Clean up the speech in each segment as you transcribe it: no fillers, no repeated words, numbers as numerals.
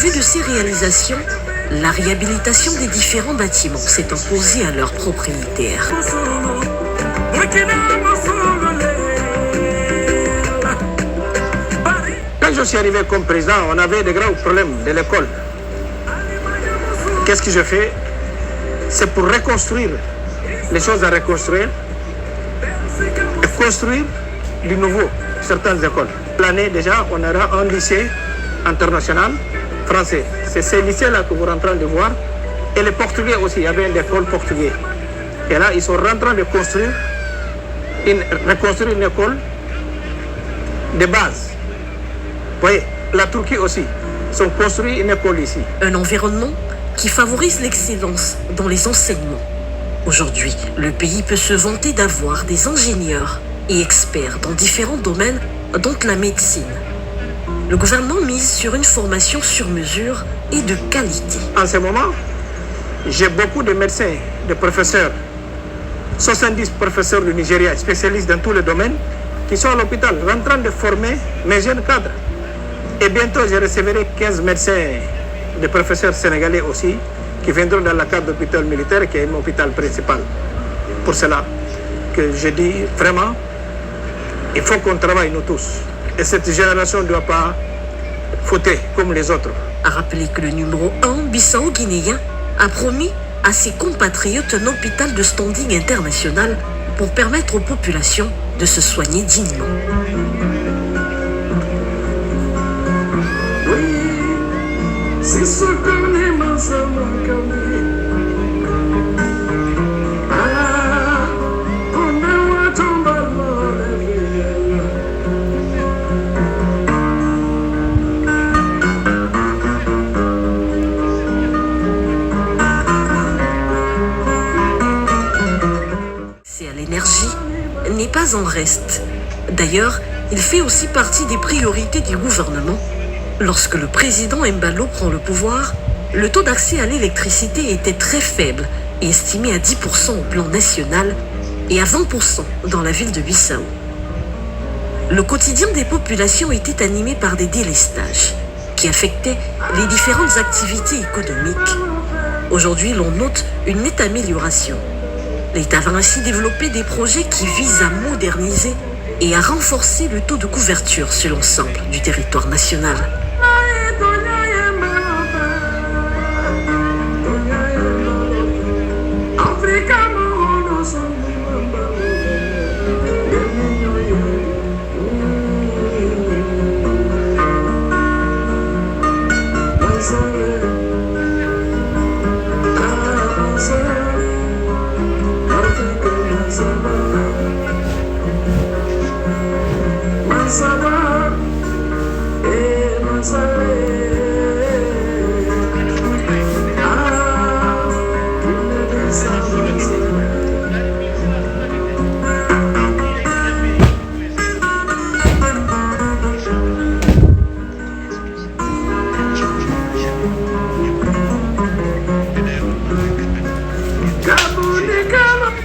vue de ces réalisations, la réhabilitation des différents bâtiments s'est imposée à leurs propriétaires. Quand je suis arrivé comme président, on avait des grands problèmes de l'école. Qu'est-ce que je fais? C'est pour reconstruire les choses à reconstruire et construire du nouveau, certaines écoles. L'année déjà, on aura un lycée international français. C'est ces lycées-là que vous êtes en train de voir. Et les Portugais aussi, il y avait une école portugaise. Et là, ils sont en train de reconstruire une école de base. Vous voyez, la Turquie aussi, ils ont construit une école ici. Un environnement qui favorise l'excellence dans les enseignements. Aujourd'hui, le pays peut se vanter d'avoir des ingénieurs et experts dans différents domaines, dont la médecine. Le gouvernement mise sur une formation sur mesure et de qualité. En ce moment, j'ai beaucoup de médecins, de professeurs, 70 professeurs du Nigeria, spécialistes dans tous les domaines, qui sont à l'hôpital, en train de former mes jeunes cadres. Et bientôt, je recevrai 15 médecins, des professeurs sénégalais aussi, qui viendront dans la cadre d'hôpital militaire, qui est mon hôpital principal. Pour cela que je dis vraiment, il faut qu'on travaille nous tous. Et cette génération ne doit pas fauter comme les autres. A rappelé que le numéro 1 bissau-guinéen a promis à ses compatriotes un hôpital de standing international pour permettre aux populations de se soigner dignement. C'est ce qu'on aime ensemble. C'est à l'énergie n'est pas en reste. D'ailleurs, il fait aussi partie des priorités du gouvernement. Lorsque le président Embalo prend le pouvoir, le taux d'accès à l'électricité était très faible et estimé à 10% au plan national et à 20% dans la ville de Bissau. Le quotidien des populations était animé par des délestages qui affectaient les différentes activités économiques. Aujourd'hui, l'on note une nette amélioration. L'État va ainsi développer des projets qui visent à moderniser et à renforcer le taux de couverture sur l'ensemble du territoire national.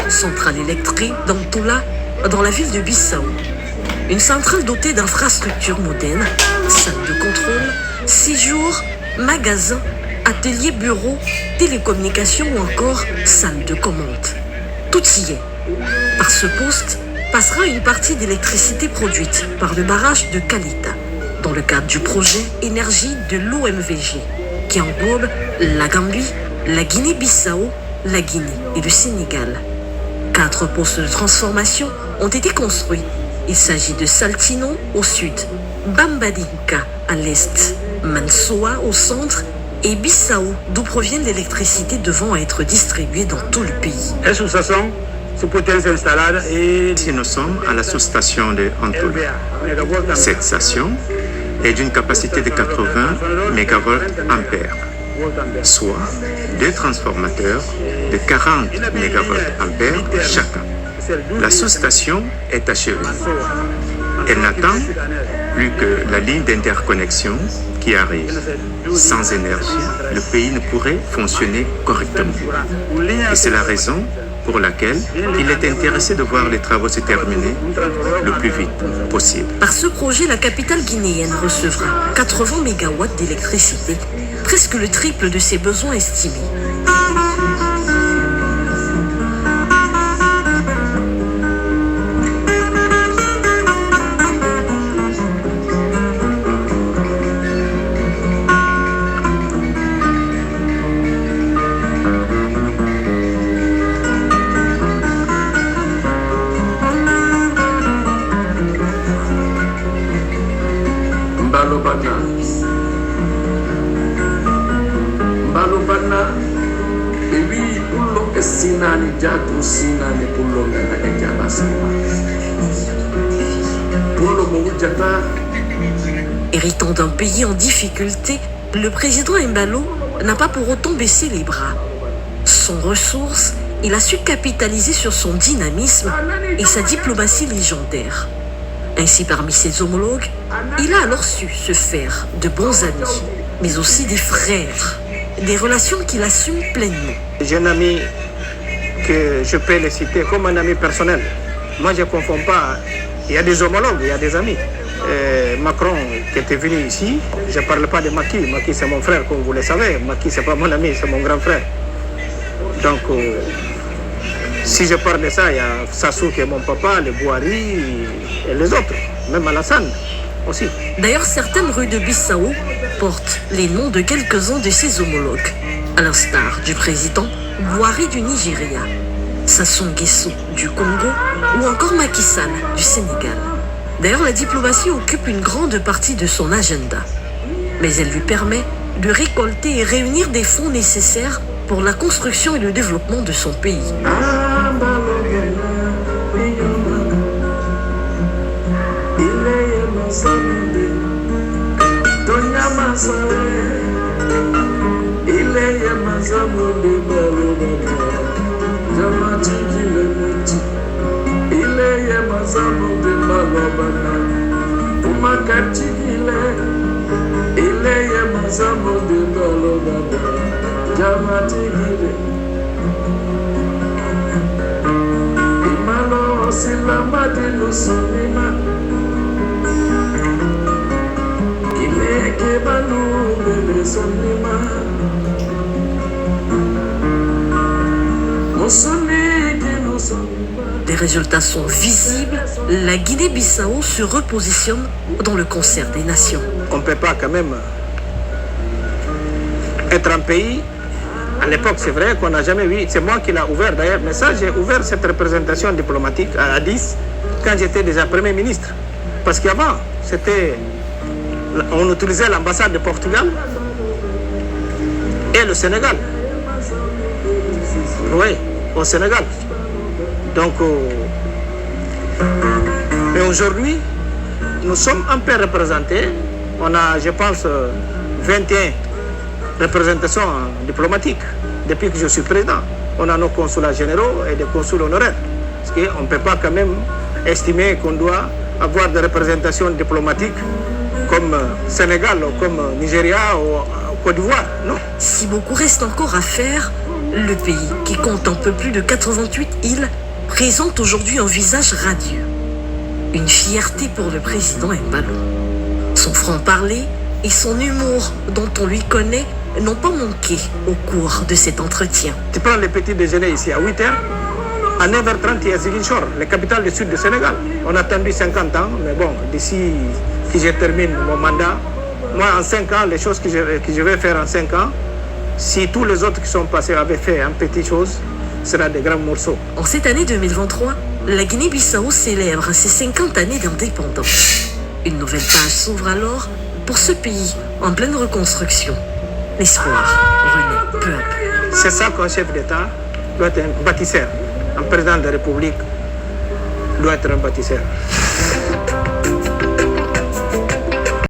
Centrale électrique d'Antoula, dans la ville de Bissau. Une centrale dotée d'infrastructures modernes, salle de contrôle, séjour, magasins, ateliers, bureaux, télécommunications ou encore salle de commande. Tout y est. Par ce poste passera une partie d'électricité produite par le barrage de Kalita, dans le cadre du projet énergie de l'OMVG, qui englobe la Gambie, la Guinée-Bissau, la Guinée et le Sénégal. 4 postes de transformation ont été construits. Il s'agit de Saltino au sud, Bambadinka à l'est, Mansoa au centre et Bissau, d'où provient l'électricité devant être distribuée dans tout le pays. Ici, nous sommes à la sous-station de Antoula. Cette station est d'une capacité de 80 MVA, soit 2 transformateurs de 40 MVA chacun. La sous-station est achevée. Elle n'attend plus que la ligne d'interconnexion qui arrive. Sans énergie, le pays ne pourrait fonctionner correctement. Et c'est la raison pour laquelle il est intéressé de voir les travaux se terminer le plus vite possible. Par ce projet, la capitale guinéenne recevra 80 MW d'électricité presque le triple de ses besoins estimés. Mbalobana ebi pulo esinani jatu sinani pulo ngana ejaba sama pulo mawujata. Héritant d'un pays en difficulté, le président Embalo n'a pas pour autant baissé les bras. Sans ressources, il a su capitaliser sur son dynamisme et sa diplomatie légendaire. Ainsi, parmi ses homologues, il a alors su se faire de bons amis, mais aussi des frères, des relations qu'il assume pleinement. J'ai un ami que je peux le citer comme un ami personnel. Moi, je ne confonds pas. Il y a des homologues, il y a des amis. Macron qui était venu ici, je ne parle pas de Macky. Macky, c'est mon frère, comme vous le savez. Macky, ce n'est pas mon ami, c'est mon grand frère. Donc, si je parle de ça, il y a Sassou qui est mon papa, le Bouhari et les autres, même Alassane aussi. D'ailleurs, certaines rues de Bissau portent les noms de quelques-uns de ses homologues, à l'instar du président Bouhari du Nigeria, Sassou Nguesso du Congo ou encore Macky Sall du Sénégal. D'ailleurs, la diplomatie occupe une grande partie de son agenda, mais elle lui permet de récolter et réunir des fonds nécessaires pour la construction et le développement de son pays. Des résultats sont visibles, la Guinée-Bissau se repositionne dans le concert des nations. On ne peut pas quand même être un pays. À l'époque, c'est vrai qu'on n'a jamais vu, c'est moi qui l'ai ouvert d'ailleurs, mais ça, j'ai ouvert cette représentation diplomatique à Addis quand j'étais déjà Premier ministre. Parce qu'avant, on utilisait l'ambassade de Portugal et le Sénégal. Oui, au Sénégal. Donc, mais aujourd'hui, nous sommes un peu représentés. On a, je pense, 21 représentations diplomatiques depuis que je suis président. On a nos consulats généraux et des consuls honoraires. Parce qu'on ne peut pas quand même estimer qu'on doit avoir des représentations diplomatiques comme Sénégal, ou comme Nigeria ou Côte d'Ivoire. Non. Si beaucoup reste encore à faire, le pays, qui compte un peu plus de 88 îles, présente aujourd'hui un visage radieux. Une fierté pour le président Embalo. Son franc-parler et son humour, dont on lui connaît, n'ont pas manqué au cours de cet entretien. Tu prends le petit déjeuner ici à 8h, à 9h30, il y a Ziguinchor, la capitale du sud du Sénégal. On a attendu 50 ans, mais bon, d'ici que je termine mon mandat, moi en 5 ans, les choses que je vais faire en 5 ans, si tous les autres qui sont passés avaient fait un petit chose, ce sera des grands morceaux. En cette année 2023, la Guinée-Bissau célèbre ses 50 années d'indépendance. Une nouvelle page s'ouvre alors pour ce pays en pleine reconstruction. L'espoir renaît peu à peu. C'est ça qu'un chef d'État doit être un bâtisseur. Un président de la République doit être un bâtisseur.